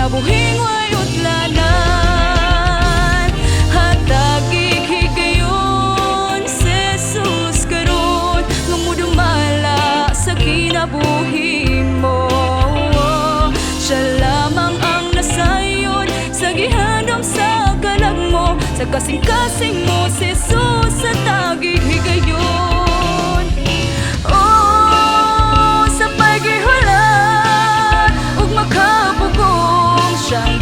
kinabuhing way utlanan. Hatagi higayon si Jesus karon nga mudumala sa kinabuhi mo. Siya lamang ang nasayon sa gihanom sa kalag mo, sa kasing-kasing mo si Jesus sa tagi higayon. Oh, sa pagihulat ug makabugong siyang